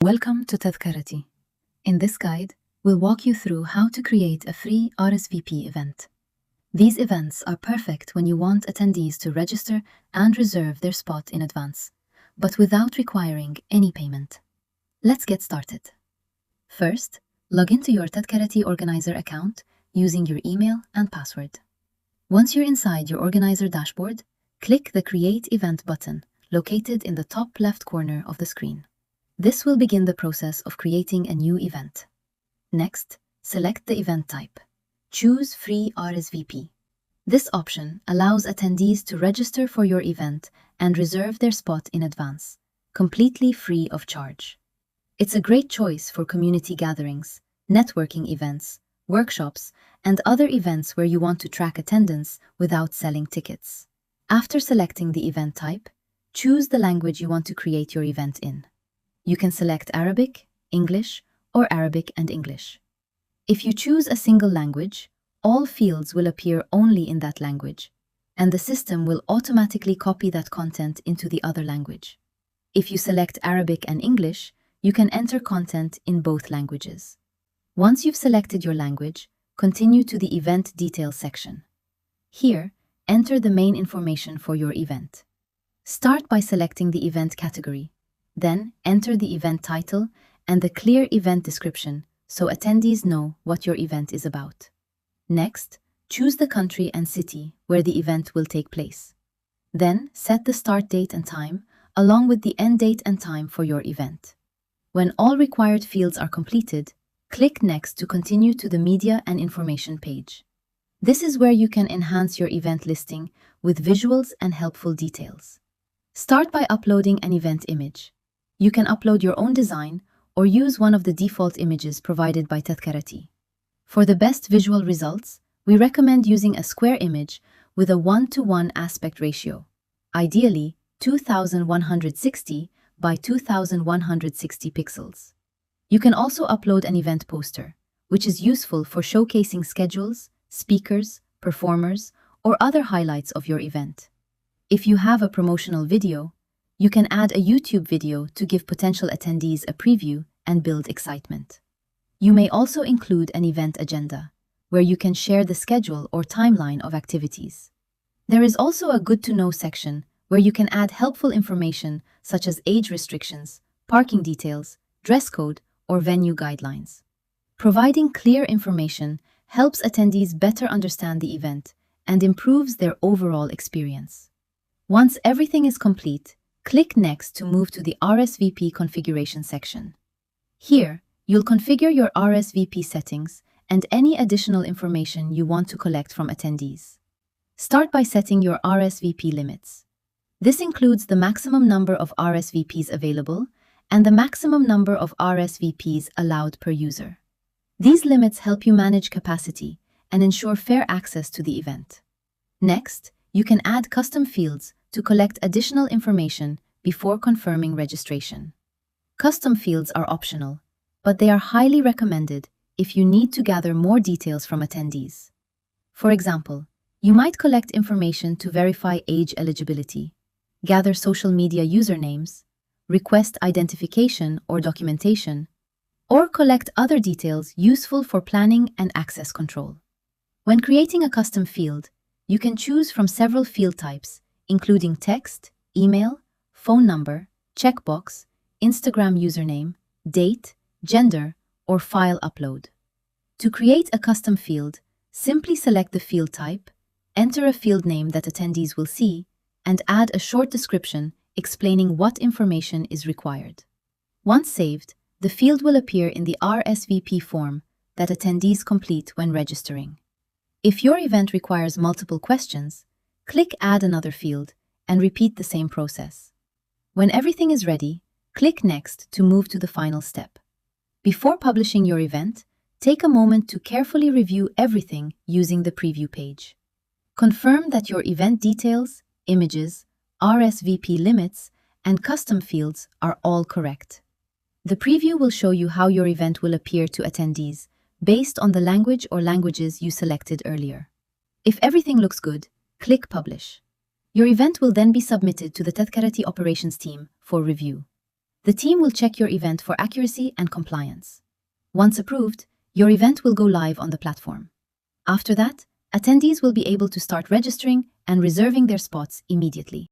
Welcome to Tadhkarati. In this guide, we'll walk you through how to create a free RSVP event. These events are perfect when you want attendees to register and reserve their spot in advance, but without requiring any payment. Let's get started. First, log into your Tadhkarati Organizer account using your email and password. Once you're inside your Organizer dashboard, click the Create Event button located in the top left corner of the screen. This will begin the process of creating a new event. Next, select the event type. Choose Free RSVP. This option allows attendees to register for your event and reserve their spot in advance, completely free of charge. It's a great choice for community gatherings, networking events, workshops, and other events where you want to track attendance without selling tickets. After selecting the event type, choose the language you want to create your event in. You can select Arabic, English, or Arabic and English. If you choose a single language, all fields will appear only in that language, and the system will automatically copy that content into the other language. If you select Arabic and English, you can enter content in both languages. Once you've selected your language, continue to the Event Details section. Here, enter the main information for your event. Start by selecting the event category. Then, enter the event title and the clear event description so attendees know what your event is about. Next, choose the country and city where the event will take place. Then, set the start date and time, along with the end date and time for your event. When all required fields are completed, click Next to continue to the Media and Information page. This is where you can enhance your event listing with visuals and helpful details. Start by uploading an event image. You can upload your own design or use one of the default images provided by Tadhkarati. For the best visual results, we recommend using a square image with a 1:1 aspect ratio, ideally 2160 by 2160 pixels. You can also upload an event poster, which is useful for showcasing schedules, speakers, performers, or other highlights of your event. If you have a promotional video, you can add a YouTube video to give potential attendees a preview and build excitement. You may also include an event agenda, where you can share the schedule or timeline of activities. There is also a Good to Know section, where you can add helpful information such as age restrictions, parking details, dress code, or venue guidelines. Providing clear information helps attendees better understand the event and improves their overall experience. Once everything is complete, click Next to move to the RSVP configuration section. Here, you'll configure your RSVP settings and any additional information you want to collect from attendees. Start by setting your RSVP limits. This includes the maximum number of RSVPs available and the maximum number of RSVPs allowed per user. These limits help you manage capacity and ensure fair access to the event. Next, you can add custom fields to collect additional information before confirming registration. Custom fields are optional, but they are highly recommended if you need to gather more details from attendees. For example, you might collect information to verify age eligibility, gather social media usernames, request identification or documentation, or collect other details useful for planning and access control. When creating a custom field, you can choose from several field types, including text, email, phone number, checkbox, Instagram username, date, gender, or file upload. To create a custom field, simply select the field type, enter a field name that attendees will see, and add a short description explaining what information is required. Once saved, the field will appear in the RSVP form that attendees complete when registering. If your event requires multiple questions, click Add another field and repeat the same process. When everything is ready, click Next to move to the final step. Before publishing your event, take a moment to carefully review everything using the preview page. Confirm that your event details, images, RSVP limits, and custom fields are all correct. The preview will show you how your event will appear to attendees based on the language or languages you selected earlier. If everything looks good, click Publish. Your event will then be submitted to the Tadhkarati operations team for review. The team will check your event for accuracy and compliance. Once approved, your event will go live on the platform. After that, attendees will be able to start registering and reserving their spots immediately.